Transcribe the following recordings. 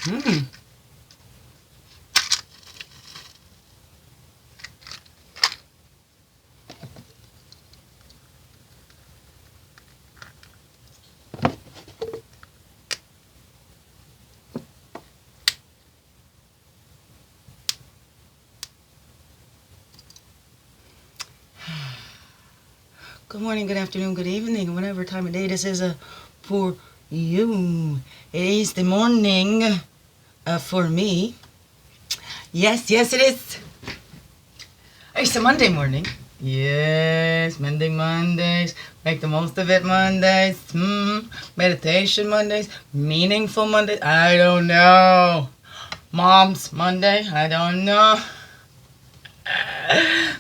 Mm. Good morning, good afternoon, good evening, whatever time of day this is for you. It is the morning for me. Yes, yes, it is. It's a Monday morning. Yes, Mondays. Make the most of it Mondays. Meditation Mondays. Meaningful Mondays. I don't know. Mom's Monday. I don't know.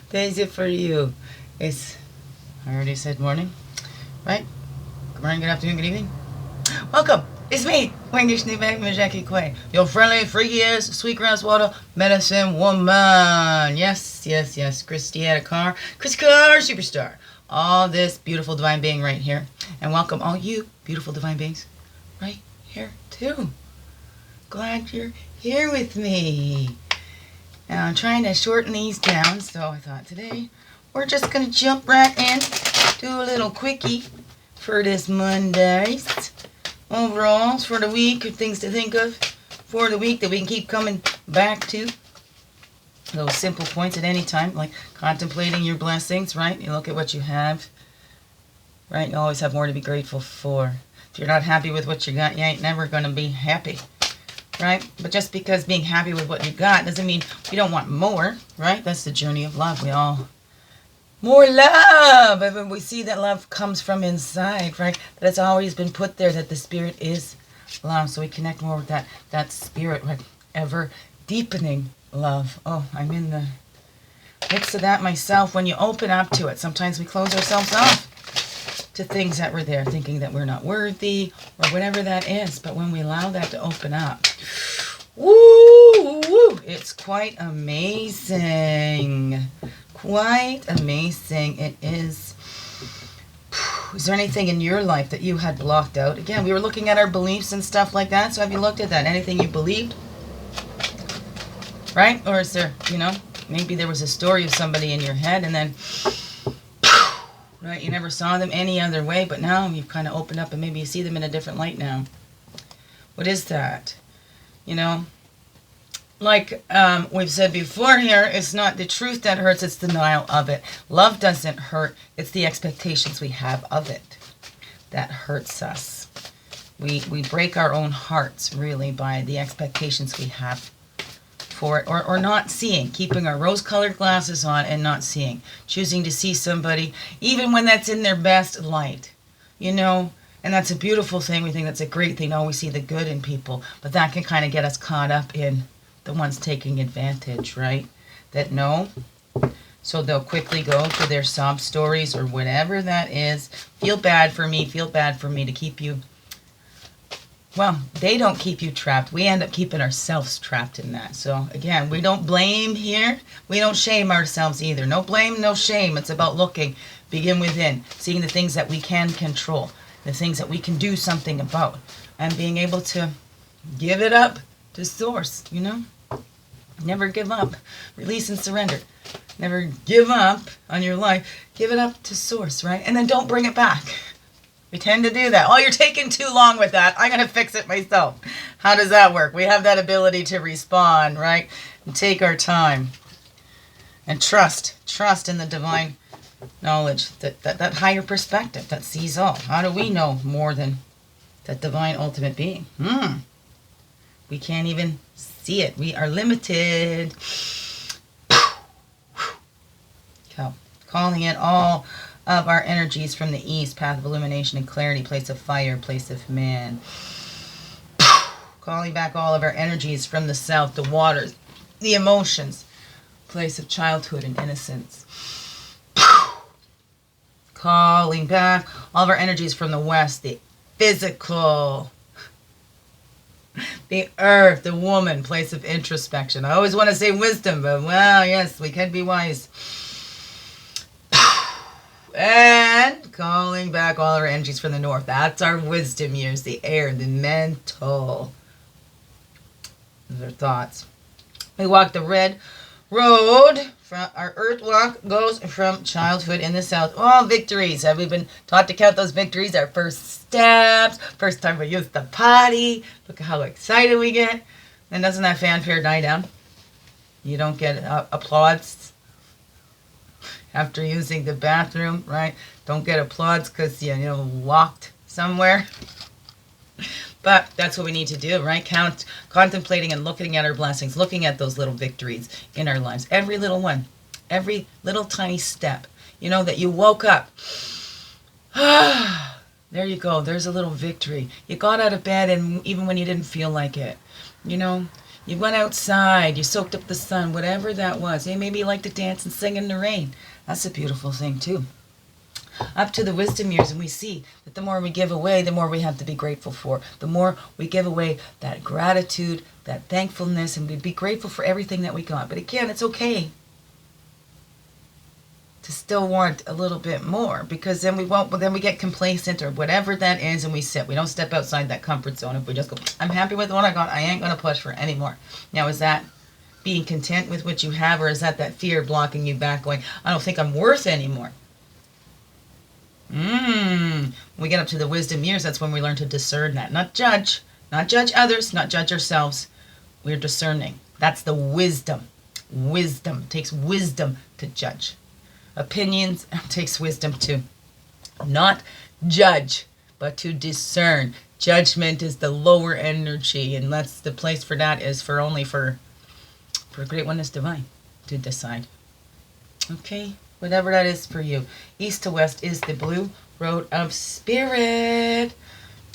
Thank you for you. I already said morning, right? Good morning, good afternoon, good evening. Welcome. It's me, Wendy Schneebeck, Majaki Quay, your friendly, freaky ass, sweetgrass water medicine woman. Yes, yes, yes. Christiana Carr, Chris Carr, superstar. All this beautiful divine being right here. And welcome all you beautiful divine beings right here too. Glad you're here with me. Now I'm trying to shorten these down, so I thought today we're just going to jump right in, do a little quickie for this Mondays. Overall, for the week, or things to think of for the week that we can keep coming back to. Those simple points at any time, like contemplating your blessings, right? You look at what you have, right? You always have more to be grateful for. If you're not happy with what you got, you ain't never going to be happy, right? But just because being happy with what you got doesn't mean you don't want more, right? That's the journey of love. We all more love. And when we see that love comes from inside, right? That it's always been put there, that the spirit is love. So we connect more with that spirit, right? Ever deepening love. Oh, I'm in the mix of that myself. When you open up to it, sometimes we close ourselves off to things that were there, thinking that we're not worthy or whatever that is. But when we allow that to open up, woo, it's quite amazing. Quite amazing it is. Is there anything in your life that you had blocked out? Again, we were looking at our beliefs and stuff like that. So have you looked at that? Anything you believed? Right? Or is there, maybe there was a story of somebody in your head and then, right, you never saw them any other way, but now you've kind of opened up and maybe you see them in a different light now. What is that? Like we've said before here, it's not the truth that hurts, it's denial of it. Love doesn't hurt, it's the expectations we have of it that hurts us. We break our own hearts, really, by the expectations we have for it, or not seeing, keeping our rose-colored glasses on and not seeing, choosing to see somebody, even when that's in their best light, and that's a beautiful thing. We think that's a great thing to always see the good in people, but that can kind of get us caught up in the ones taking advantage, right? That know. So they'll quickly go to their sob stories or whatever that is. Feel bad for me to keep you. Well, they don't keep you trapped. We end up keeping ourselves trapped in that. So again, we don't blame here. We don't shame ourselves either. No blame, no shame. It's about looking, begin within, seeing the things that we can control, the things that we can do something about, and being able to give it up to Source, Never give up. Release and surrender. Never give up on your life. Give it up to Source, right? And then don't bring it back. We tend to do that. Oh, you're taking too long with that. I'm going to fix it myself. How does that work? We have that ability to respond, right? And take our time. And trust in the divine knowledge, that higher perspective that sees all. How do we know more than that divine ultimate being? We can't even see it. We are limited. Calling in all of our energies from the east, path of illumination and clarity, place of fire, place of man. Calling back all of our energies from the south, the waters, the emotions, place of childhood and innocence. Calling back all of our energies from the west, the physical, the earth, the woman, place of introspection. I always want to say wisdom, but well, yes, we can be wise. And calling back all our energies from the north. That's our wisdom years, the air, the mental. Those are thoughts. We walk the red road. From our earth walk goes from childhood in the south. All victories. Have we been taught to count those victories? Our first steps. First time we used the potty. Look at how excited we get. And doesn't that fanfare die down? You don't get applause after using the bathroom, right? Don't get applause because you walked somewhere. But that's what we need to do, right? Contemplating and looking at our blessings, looking at those little victories in our lives. Every little one, every little tiny step. That you woke up. There you go. There's a little victory. You got out of bed, and even when you didn't feel like it, you went outside, you soaked up the sun, whatever that was. Hey, maybe you like to dance and sing in the rain. That's a beautiful thing, too. Up to the wisdom years, and we see that the more we give away, the more we have to be grateful for. The more we give away that gratitude, that thankfulness, and we be grateful for everything that we got. But again, it's okay to still want a little bit more, because then we get complacent or whatever that is, and we sit. We don't step outside that comfort zone. If we just go, I'm happy with what I got, I ain't going to push for any more. Now, is that being content with what you have, or is that fear blocking you back going, I don't think I'm worth anymore? When we get up to the wisdom years, that's when we learn to discern that. Not judge others, not judge ourselves. We're discerning. That's the wisdom. Wisdom. It takes wisdom to judge. Opinions takes wisdom too. Not judge, but to discern. Judgment is the lower energy, and that's the place for that is for great oneness divine to decide. Okay? Whatever that is for you. East to west is the blue road of spirit.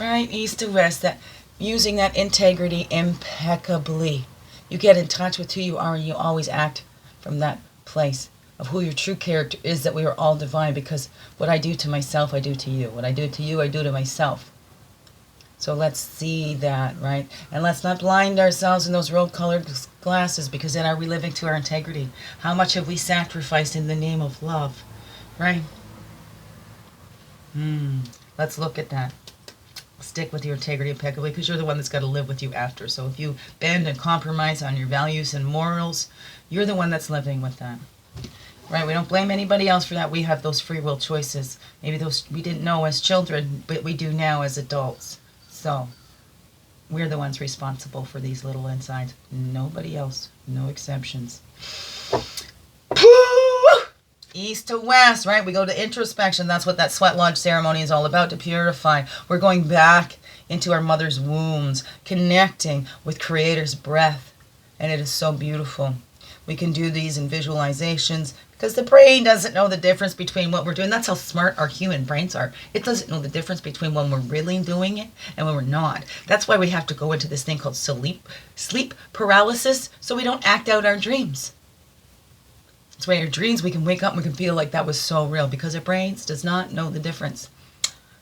Right? East to west. That using that integrity impeccably. You get in touch with who you are, and you always act from that place of who your true character is, that we are all divine, because what I do to myself, I do to you. What I do to you, I do to myself. So let's see that, right? And let's not blind ourselves in those rose-colored glasses, because then are we living to our integrity? How much have we sacrificed in the name of love, right? Let's look at that. Stick with your integrity impeccably, because you're the one that's got to live with you after. So if you bend and compromise on your values and morals, you're the one that's living with that. Right? We don't blame anybody else for that. We have those free will choices. Maybe those we didn't know as children, but we do now as adults. So we're the ones responsible for these little insides. Nobody else. No exceptions. East to west, right? We go to introspection. That's what that sweat lodge ceremony is all about, to purify. We're going back into our mother's wombs, connecting with Creator's breath. And it is so beautiful. We can do these in visualizations, because the brain doesn't know the difference between what we're doing. That's how smart our human brains are. It doesn't know the difference between when we're really doing it and when we're not. That's why we have to go into this thing called sleep paralysis, so we don't act out our dreams. That's why our dreams, we can wake up and we can feel like that was so real, because our brains does not know the difference.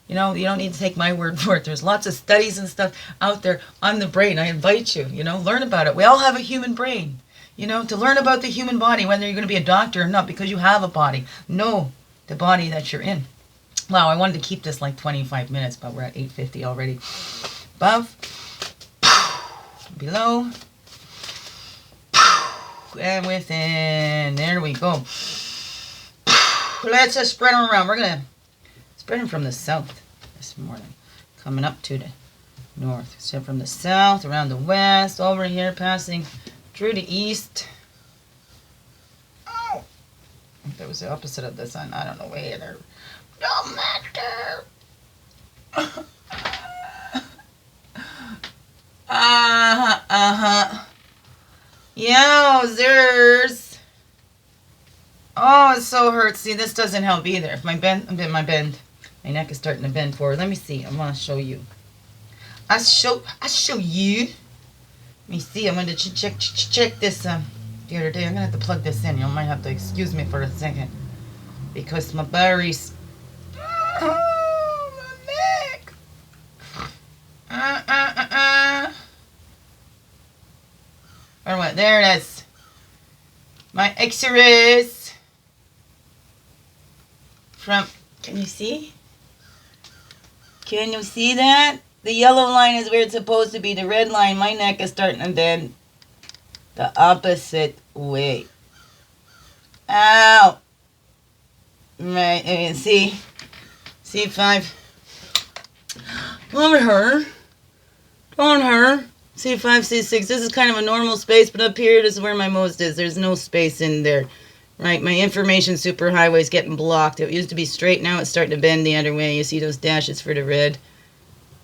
You don't need to take my word for it. There's lots of studies and stuff out there on the brain. I invite you, learn about it. We all have a human brain. To learn about the human body, whether you're going to be a doctor or not, because you have a body. Know the body that you're in. Wow, I wanted to keep this like 25 minutes, but we're at 8:50 already. Above, below, and within. There we go. Let's just spread them around. We're going to spread them from the south this morning. Coming up to the north. So from the south, around the west, over here, passing through the east. Oh, that was the opposite of the sun. I don't know whether. Don't matter. Yowzers. Oh, it so hurts. See, this doesn't help either. If my my neck is starting to bend forward. Let me see. I want to show you. I show you. Let me see. I'm going to check this the other day. I'm going to have to plug this in. You might have to excuse me for a second, because my berries. Oh, my neck. Or what? There it is. My X-rays from. Can you see? Can you see that? The yellow line is where it's supposed to be. The red line, my neck is starting to bend. the opposite way. Ow! Right, and see? C5. Don't hurt. Don't hurt. C5, C6. This is kind of a normal space, but up here, this is where my most is. There's no space in there. Right, my information superhighway is getting blocked. It used to be straight, now it's starting to bend the other way. You see those dashes for the red?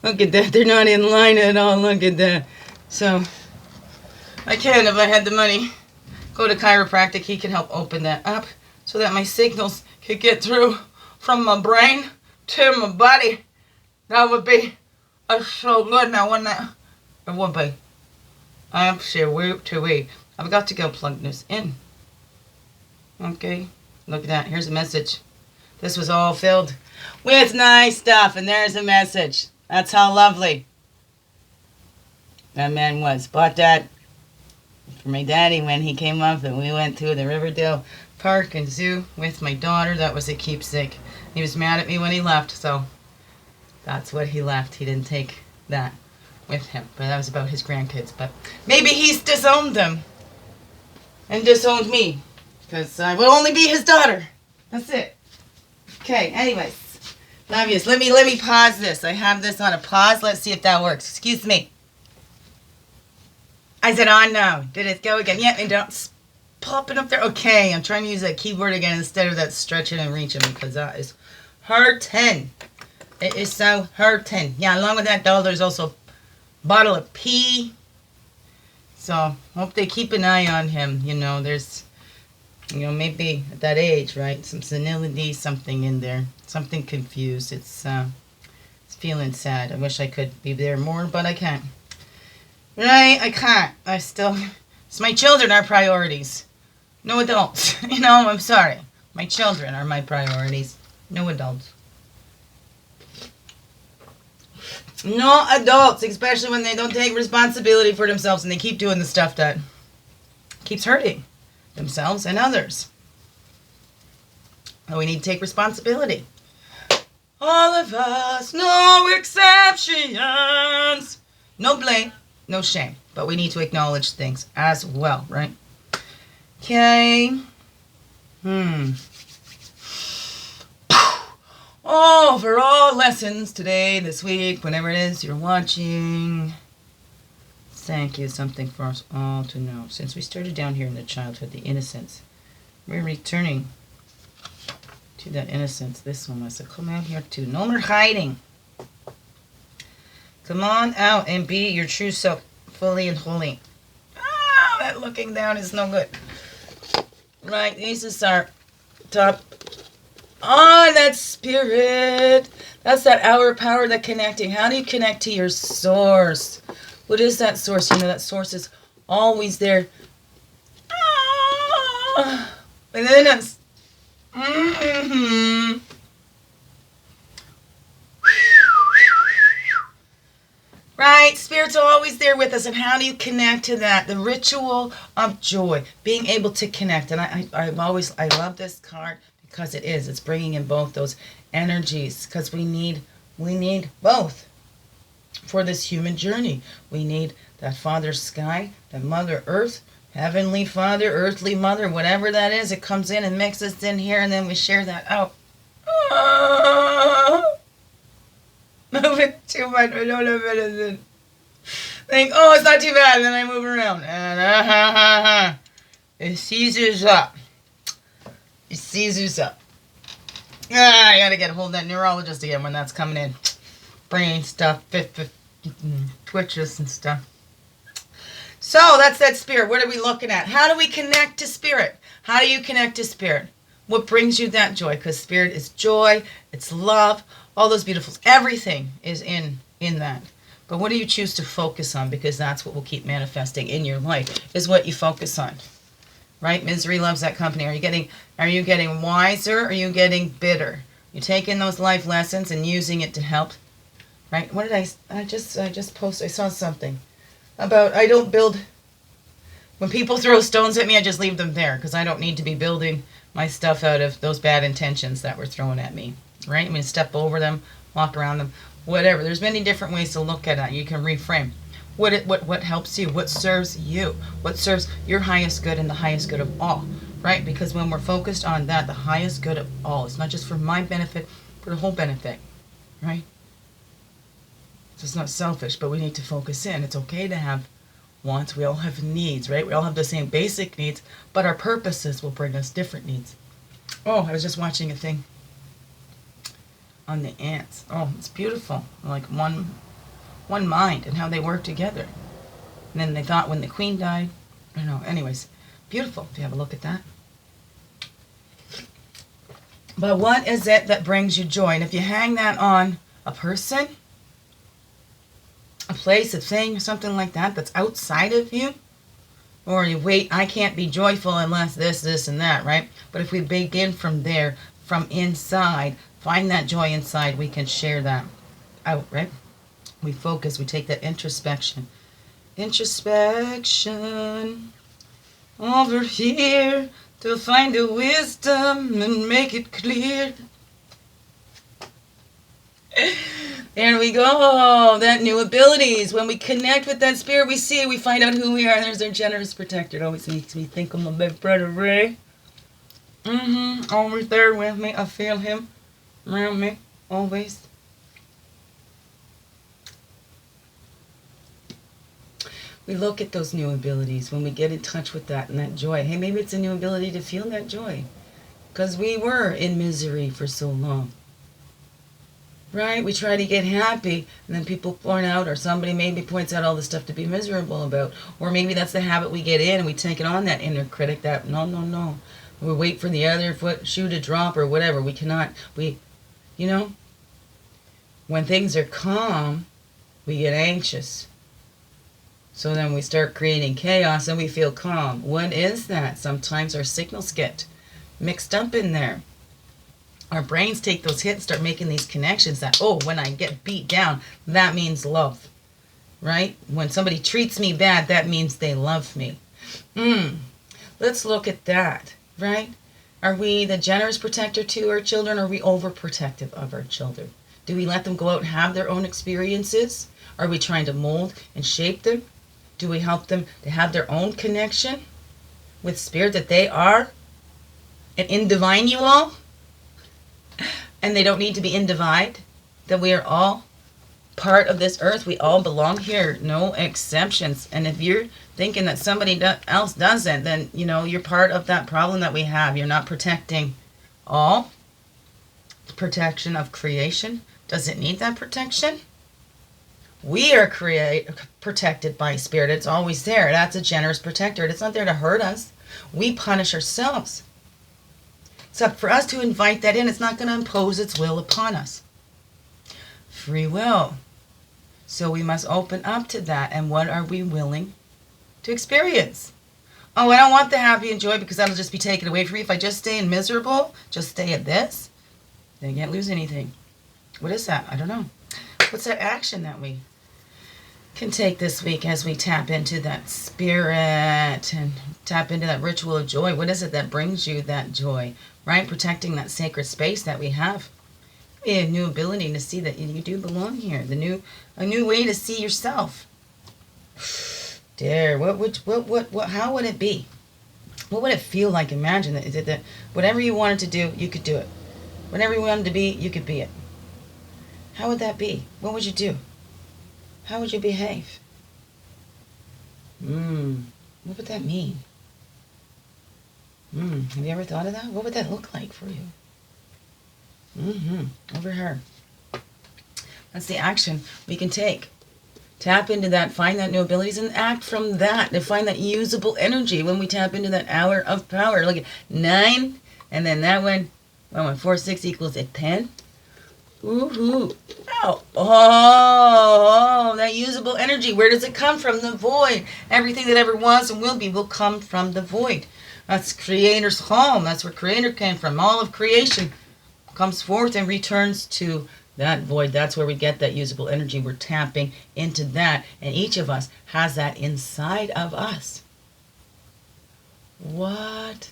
Look at that, they're not in line at all. Look at that. So, I can, if I had the money, go to chiropractic. He can help open that up so that my signals could get through from my brain to my body. That would be so good now, wouldn't it? It would be. I'm sure to wait. I've got to go plug this in. Okay, look at that. Here's a message. This was all filled with nice stuff, and there's a message. That's how lovely that man was. Bought that for my daddy when he came up, and we went to the Riverdale Park and Zoo with my daughter. That was a keepsake. He was mad at me when he left, so that's what he left. He didn't take that with him, but that was about his grandkids. But maybe he's disowned them and disowned me, because I will only be his daughter. That's it. Okay, anyways. Love yous. Let me pause this. I have this on a pause. Let's see if that works. Excuse me. I said on now. Did it go again? Yeah, and don't popping up there. Okay, I'm trying to use that keyboard again instead of that stretching and reaching, because that is hurting. It is so hurting. Yeah, along with that though, there's also a bottle of pee. So, hope they keep an eye on him. You know, there's, you know, maybe at that age, right? Some senility, something in there. Something confused. It's feeling sad. I wish I could be there more, but I can't. Right? I can't. It's my children are priorities. No adults. You know, I'm sorry. My children are my priorities. No adults. No adults, especially when they don't take responsibility for themselves and they keep doing the stuff that keeps hurting themselves and others. And we need to take responsibility. All of us, no exceptions. No blame, no shame. But we need to acknowledge things as well, right? Okay. Overall lessons today, this week, whenever it is you're watching. Thank you. Something for us all to know. Since we started down here in the childhood, the innocence, we're returning to that innocence. This one was to come out here too. No more hiding. Come on out and be your true self, fully and wholly. Ah, that looking down is no good. Right, this is our top. Oh, that spirit. That's that hour power, that connecting. How do you connect to your source? What is that source? You know, that source is always there. Within us. Mm-hmm. Right? Spirit's always there with us. And how do you connect to that? The ritual of joy. Being able to connect. And I love this card because it is. It's bringing in both those energies. Because we need both for this human journey. We need that Father Sky, that Mother Earth, Heavenly Father, Earthly Mother, whatever that is. It comes in and mixes in here, and then we share that out. Move it too much. I don't have medicine. Think, oh, it's not too bad. And then I move around. And it seizures up. It seizures up. I gotta get a hold of that neurologist again when that's coming in. Brain stuff, twitches and stuff. So that's that spirit. What are we looking at? How do we connect to spirit? How do you connect to spirit? What brings you that joy? Because spirit is joy, it's love, all those beautifuls. Everything is in that. But what do you choose to focus on? Because that's what will keep manifesting in your life, is what you focus on. Right? Misery loves that company. Are you getting wiser? Or are you getting bitter? You're taking those life lessons and using it to help. Right? What did I just posted, I saw something about I don't build, when people throw stones at me, I just leave them there, because I don't need to be building my stuff out of those bad intentions that were thrown at me. Right? I mean, step over them, walk around them, whatever. There's many different ways to look at it. You can reframe. What helps you, what serves you, what serves your highest good and the highest good of all, right? Because when we're focused on that, the highest good of all, it's not just for my benefit, for the whole benefit, right? So it's not selfish, but we need to focus in. It's okay to have wants. We all have needs, right? We all have the same basic needs, but our purposes will bring us different needs. Oh, I was just watching a thing on the ants. Oh, it's beautiful. Like one mind and how they work together. And then they thought when the queen died, I don't know. Anyways, beautiful. If you have a look at that. But what is it that brings you joy? And if you hang that on a person, a place, a thing, something like that that's outside of you, or you wait, I can't be joyful unless this, and that, right? But if we begin from there, from inside, find that joy inside, we can share that out, right? We focus, we take that introspection. Introspection over here to find the wisdom and make it clear. There we go. That new abilities. When we connect with that spirit, we see it, we find out who we are. There's our generous protector. It always makes me think of my big brother Ray. Always there with me. I feel him around me. Always. We look at those new abilities when we get in touch with that and that joy. Hey, maybe it's a new ability to feel that joy. Because we were in misery for so long. Right? We try to get happy, and then people point out, or somebody maybe points out all the stuff to be miserable about. Or maybe that's the habit we get in, and we take it on, that inner critic, that, no. We wait for the other shoe to drop, or whatever. We cannot, when things are calm, we get anxious. So then we start creating chaos, and we feel calm. What is that? Sometimes our signals get mixed up in there. Our brains take those hits, start making these connections that, oh, when I get beat down, that means love, right? When somebody treats me bad, that means they love me. Let's look at that, right? Are we the generous protector to our children, or are we overprotective of our children? Do we let them go out and have their own experiences? Are we trying to mold and shape them? Do we help them to have their own connection with spirit, that they are an individual? And they don't need to be in divide, that we are all part of this earth. We all belong here, no exceptions. And if you're thinking that somebody else doesn't, then, you're part of that problem that we have. You're not protecting all. The protection of creation. Does it need that protection? We are protected by spirit. It's always there. That's a generous protector. It's not there to hurt us. We punish ourselves. So for us to invite that in, it's not going to impose its will upon us. Free will. So we must open up to that. And what are we willing to experience? Oh, I don't want the happy and joy because that'll just be taken away from me. If I just stay in miserable, just stay at this, then I can't lose anything. What is that? I don't know. What's that action that we can take this week as we tap into that spirit and tap into that ritual of joy? What is it that brings you that joy? Right? Protecting that sacred space that we have. A new ability to see that you do belong here. A new way to see yourself. Dare. How would it be? What would it feel like? Imagine that whatever you wanted to do, you could do it. Whatever you wanted to be, you could be it. How would that be? What would you do? How would you behave? What would that mean? Have you ever thought of that? What would that look like for you? Over here. That's the action we can take. Tap into that, find that new abilities, and act from that. To find that usable energy when we tap into that hour of power. Look at 9, and then that one, 4, 6 equals a 10. Ooh. Oh, that usable energy. Where does it come from? The void. Everything that ever was and will come from the void. That's Creator's home. That's where Creator came from. All of creation comes forth and returns to that void. That's where we get that usable energy. We're tapping into that. And each of us has that inside of us. What?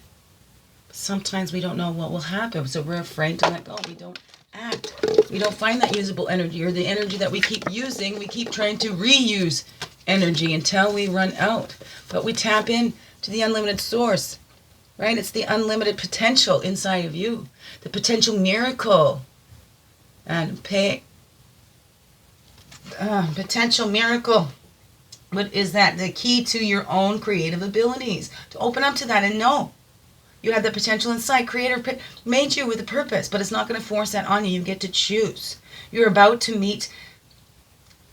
Sometimes we don't know what will happen. So we're afraid to let go. We don't act. We don't find that usable energy, or the energy that we keep using, we keep trying to reuse energy until we run out. But we tap in to the unlimited source, right? It's the unlimited potential inside of you, the potential miracle. And potential miracle. What is that? The key to your own creative abilities. To open up to that and know you have the potential inside. Creator made you with a purpose, but it's not going to force that on you. You get to choose. You're about to meet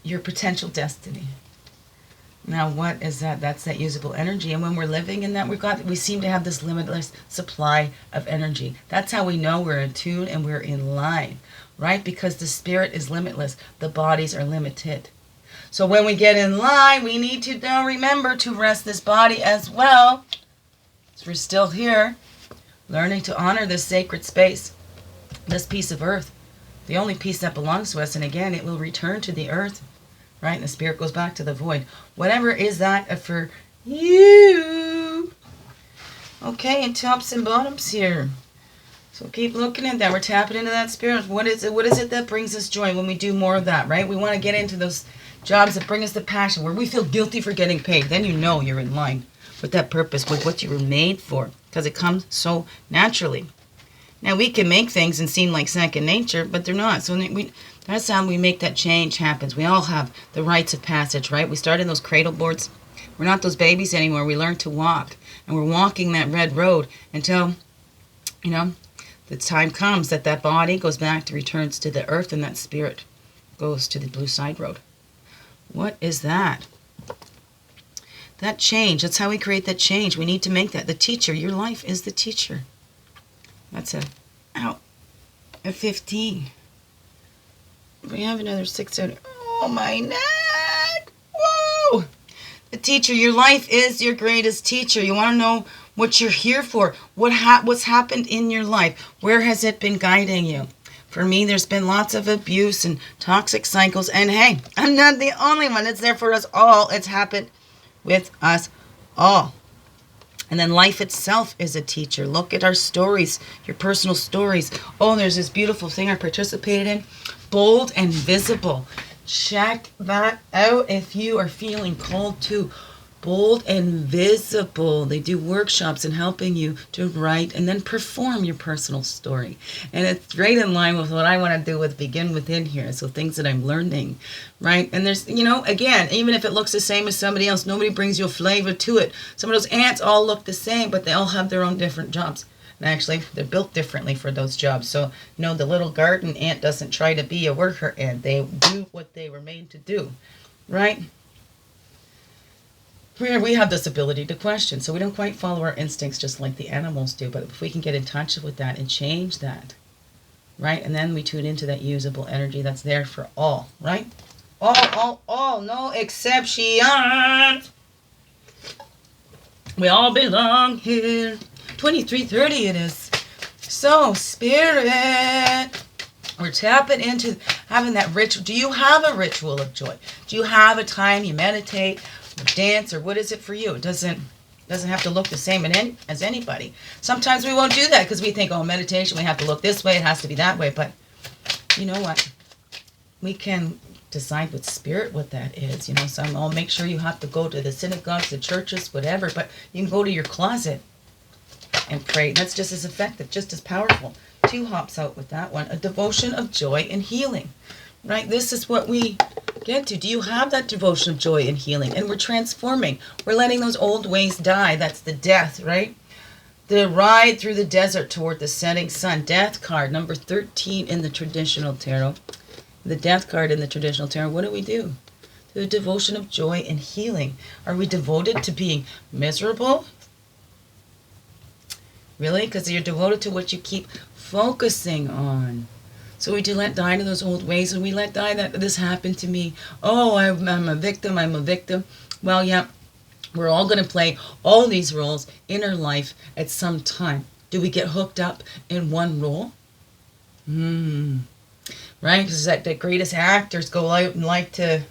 your potential destiny. Now, what is that? That's that usable energy. And when we're living in that, we seem to have this limitless supply of energy. That's how we know we're in tune and we're in line, right? Because the spirit is limitless. The bodies are limited. So when we get in line, we need to now remember to rest this body as well. So we're still here, learning to honor this sacred space, this piece of earth, the only piece that belongs to us. And again, it will return to the earth, right? And the spirit goes back to the void. Whatever is that for you. Okay, and tops and bottoms here. So keep looking at that. We're tapping into that spirit. What is it? What is it that brings us joy when we do more of that, right? We want to get into those jobs that bring us the passion, where we feel guilty for getting paid. Then you know you're in line with that purpose, with what you were made for, because it comes so naturally. Now, we can make things and seem like second nature, but they're not. So that's how we make that change happens. We all have the rites of passage, right? We start in those cradle boards. We're not those babies anymore. We learn to walk, and we're walking that red road until, the time comes that body goes back to returns to the earth, and that spirit goes to the blue side road. What is that? That change. That's how we create that change. We need to make that. The teacher. Your life is the teacher. That's a 15. We have another 6 out. Oh, my neck. Whoa. The teacher. Your life is your greatest teacher. You want to know what you're here for. What's happened in your life? Where has it been guiding you? For me, there's been lots of abuse and toxic cycles. And hey, I'm not the only one. It's there for us all. It's happened with us all. And then life itself is a teacher. Look at our stories, your personal stories. Oh, there's this beautiful thing I participated in. Bold and visible. Check that out if you are feeling called to. Bold and visible. They do workshops in helping you to write and then perform your personal story. And it's right in line with what I want to do with Begin Within here. So things that I'm learning, right? And there's, again, even if it looks the same as somebody else, nobody brings you a flavor to it. Some of those ants all look the same, but they all have their own different jobs. And actually, they're built differently for those jobs. So, the little garden ant doesn't try to be a worker ant. They do what they were made to do, right? We have this ability to question, so we don't quite follow our instincts just like the animals do. But if we can get in touch with that and change that, right? And then we tune into that usable energy that's there for all, right? All, no exceptions. We all belong here. 23:30 it is. So, spirit, we're tapping into having that ritual. Do you have a ritual of joy? Do you have a time you meditate, dance, or what is it for you? It doesn't have to look the same as anybody. Sometimes we won't do that because we think, meditation, we have to look this way, it has to be that way. But you know what? We can decide with spirit what that is. I'll make sure you have to go to the synagogues, the churches, whatever, but you can go to your closet and pray. That's just as effective, just as powerful. 2 hops out with that one. A devotion of joy and healing. Right? This is what we get to. Do you have that devotion of joy and healing? And we're transforming. We're letting those old ways die. That's the death, right? The ride through the desert toward the setting sun. Death card, number 13 in the traditional tarot. The death card in the traditional tarot. What do? The devotion of joy and healing. Are we devoted to being miserable? Really? Because you're devoted to what you keep focusing on. So we do let die to those old ways, and we let die that this happened to me. Oh, I'm a victim. Well, yeah, we're all going to play all these roles in our life at some time. Do we get hooked up in one role? Right? Because the greatest actors go out and like to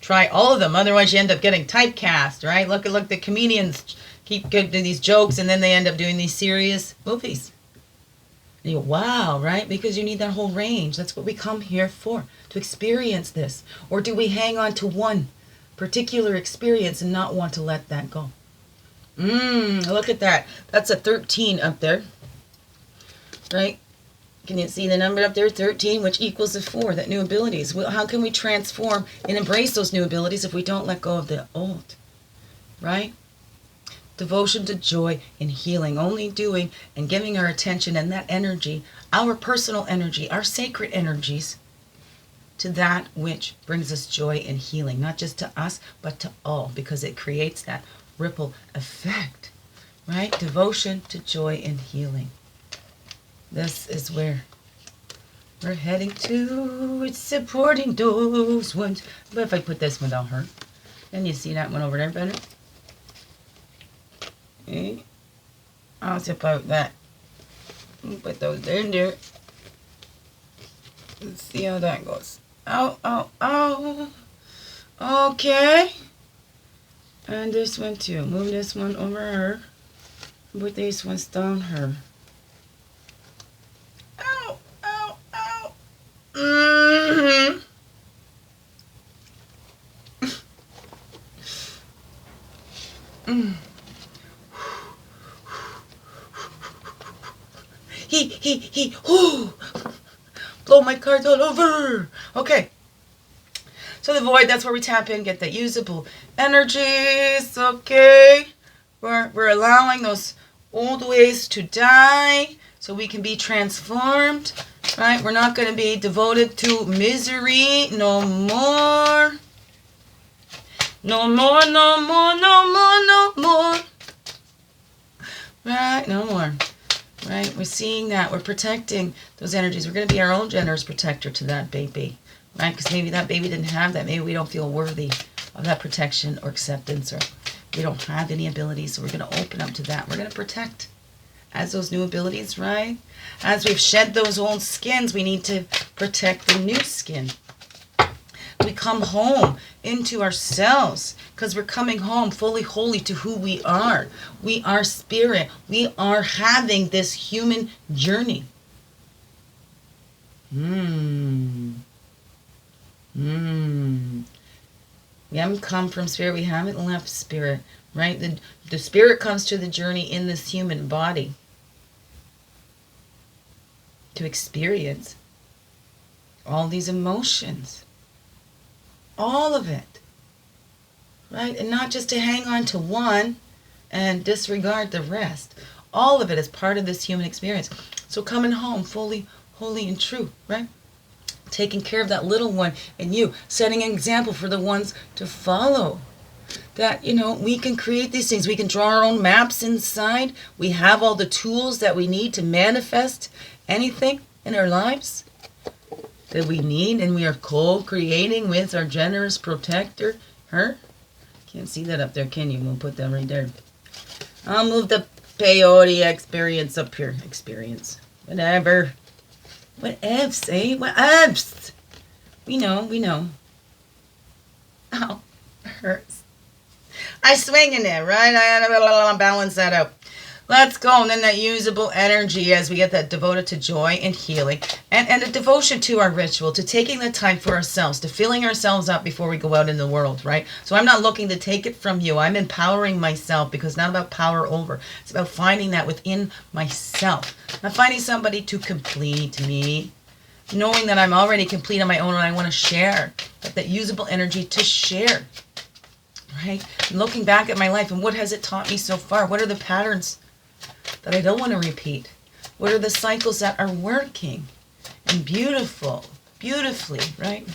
try all of them. Otherwise, you end up getting typecast, right? Look, the comedians keep doing these jokes, and then they end up doing these serious movies. And you go, wow, right? Because you need that whole range. That's what we come here for, to experience this. Or do we hang on to one particular experience and not want to let that go. Look at that. That's a 13 up there. Right? Can you see the number up there? 13, which equals a 4, that new abilities. Well, how can we transform and embrace those new abilities if we don't let go of the old? Right? Devotion to joy and healing. Only doing and giving our attention and that energy, our personal energy, our sacred energies, to that which brings us joy and healing. Not just to us, but to all. Because it creates that ripple effect. Right? Devotion to joy and healing. This is where we're heading to. It's supporting those ones. But if I put this one down her, then you see that one over there better. Okay. How's about that? Put those there and there. Let's see how that goes. Ow, ow, ow. Okay. And this one too. Move this one over her. Put these ones down her. Whoo! Blow my cards all over. Okay. So the void, that's where we tap in, get that usable energies. Okay. We're allowing those old ways to die so we can be transformed. Right? We're not going to be devoted to misery no more. No more, no more, no more, no more. Right? No more. Right? We're seeing that. We're protecting those energies. We're going to be our own generous protector to that baby. Right? Because maybe that baby didn't have that. Maybe we don't feel worthy of that protection or acceptance, or we don't have any abilities. So we're going to open up to that. We're going to protect as those new abilities, right? As we've shed those old skins, we need to protect the new skin. We come home into ourselves because we're coming home fully holy to who we are. We are spirit. We are having this human journey. We haven't come from spirit. We haven't left spirit, right? The spirit comes to the journey in this human body to experience all these emotions. All of it. Right? And not just to hang on to one and disregard the rest. All of it is part of this human experience. So coming home fully, holy, and true, right? Taking care of that little one and you. Setting an example for the ones to follow. That, we can create these things. We can draw our own maps inside. We have all the tools that we need to manifest anything in our lives that we need, and we are co-creating with our generous protector, her. Can't see that up there, can you? We'll put that right there. I'll move the peyote experience up here. Experience. Whatever. Whatevs, eh? Whatevs. We know. Ow. It hurts. I swing in there, right? I gotta balance that out. Let's go. And then that usable energy as we get that devoted to joy and healing. And a devotion to our ritual, to taking the time for ourselves, to filling ourselves up before we go out in the world, right? So I'm not looking to take it from you. I'm empowering myself, because it's not about power over. It's about finding that within myself. Not finding somebody to complete me. Knowing that I'm already complete on my own and I want to share. But that usable energy to share. Right? And looking back at my life and what has it taught me so far? What are the patterns that I don't want to repeat? What are the cycles that are working and beautifully, right?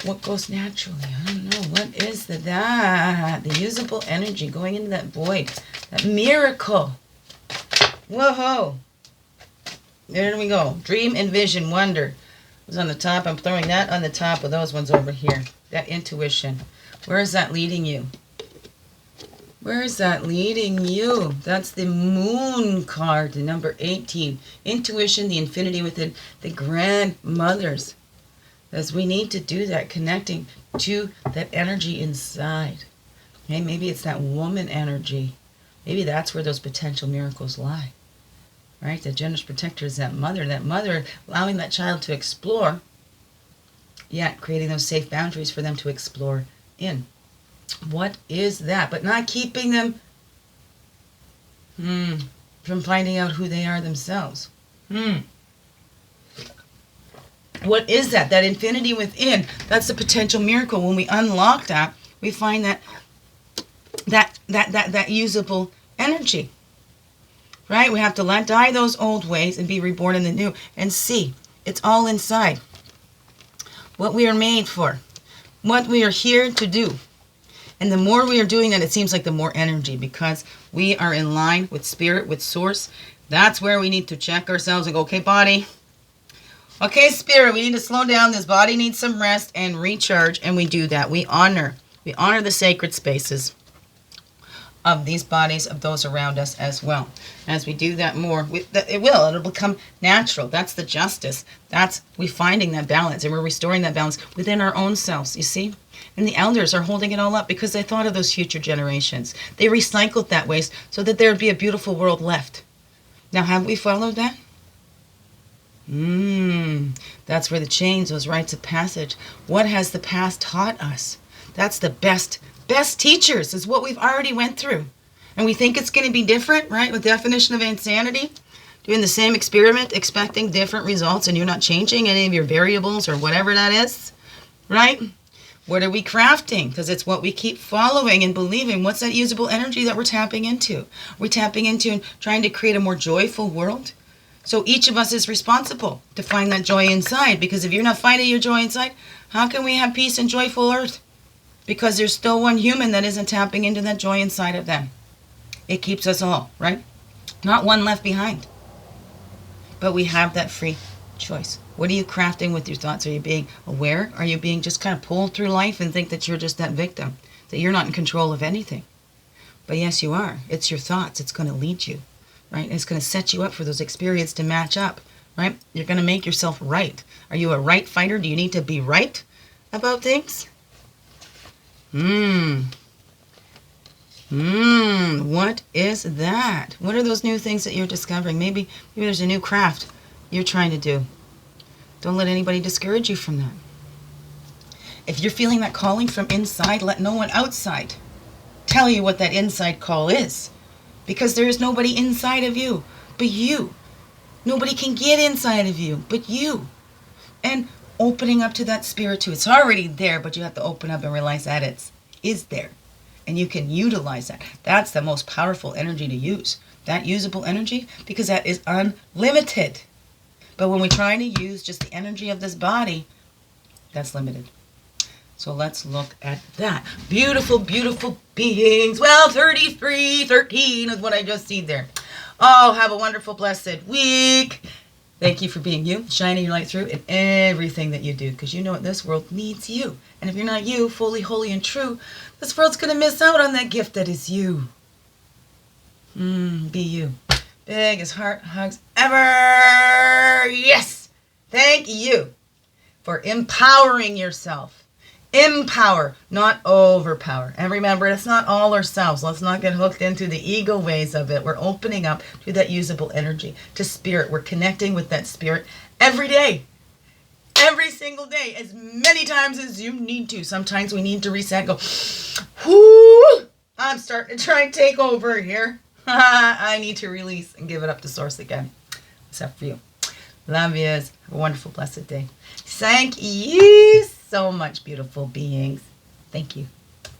What goes naturally? I don't know. What is that? The usable energy going into that void. That miracle. Whoa. There we go. Dream, envision, wonder. It was on the top. I'm throwing that on the top of those ones over here. That intuition. Where is that leading you? Where is that leading you? That's the moon card, the number 18. Intuition, the infinity within, the grandmothers. As we need to do that, connecting to that energy inside. Okay, maybe it's that woman energy. Maybe that's where those potential miracles lie. Right? The generous protector is that mother allowing that child to explore, yet creating those safe boundaries for them to explore in. What is that? But not keeping them from finding out who they are themselves. What is that? That infinity within. That's the potential miracle. When we unlock that, we find that usable energy. Right? We have to let die those old ways and be reborn in the new. And see, it's all inside. What we are made for. What we are here to do. And the more we are doing that, it seems like the more energy, because we are in line with spirit, with source. That's where we need to check ourselves and go, okay, body. Okay, spirit, we need to slow down. This body needs some rest and recharge. And we do that. We honor the sacred spaces of these bodies, of those around us as well. As we do that more, it'll become natural. That's the justice. That's we finding that balance, and we're restoring that balance within our own selves, you see? And the elders are holding it all up because they thought of those future generations. They recycled that waste so that there would be a beautiful world left. Now, have we followed that? That's where the chains, those rites of passage. What has the past taught us? That's the best teachers, is what we've already went through. And we think it's going to be different, right? With definition of insanity, doing the same experiment, expecting different results, and you're not changing any of your variables or whatever that is, right? What are we crafting? Because it's what we keep following and believing. What's that usable energy that we're tapping into? We're tapping into and trying to create a more joyful world. So each of us is responsible to find that joy inside, because if you're not finding your joy inside, how can we have peace and joyful earth? Because there's still one human that isn't tapping into that joy inside of them. It keeps us all, right? Not one left behind. But we have that free choice. What are you crafting with your thoughts? Are you being aware? Are you being just kind of pulled through life and think that you're just that victim? That you're not in control of anything? But yes, you are. It's your thoughts. It's going to lead you, right? It's going to set you up for those experiences to match up, right? You're going to make yourself right. Are you a right fighter? Do you need to be right about things? What is that? What are those new things that you're discovering? Maybe there's a new craft you're trying to do. Don't let anybody discourage you from that. If you're feeling that calling from inside, let no one outside tell you what that inside call is. Because there is nobody inside of you but you. Nobody can get inside of you but you. And opening up to that spirit too. It's already there, but you have to open up and realize that it is there. And you can utilize that. That's the most powerful energy to use. That usable energy, because that is unlimited. But when we're trying to use just the energy of this body, that's limited. So let's look at that. Beautiful, beautiful beings. Well, 3313 is what I just see there. Oh, have a wonderful, blessed week. Thank you for being you, shining your light through in everything that you do, because you know what, this world needs you. And if you're not you, fully, holy, and true, this world's going to miss out on that gift that is you. Be you. Biggest heart hugs ever. Yes. Thank you for empowering yourself. Empower, not overpower. And remember, it's not all ourselves. Let's not get hooked into the ego ways of it. We're opening up to that usable energy, to spirit. We're connecting with that spirit every day. Every single day, as many times as you need to. Sometimes we need to reset, go, whoo, I'm starting to try and take over here. I need to release and give it up to Source again. Except for you. Love yous. Have a wonderful, blessed day. Thank you so much, beautiful beings. Thank you.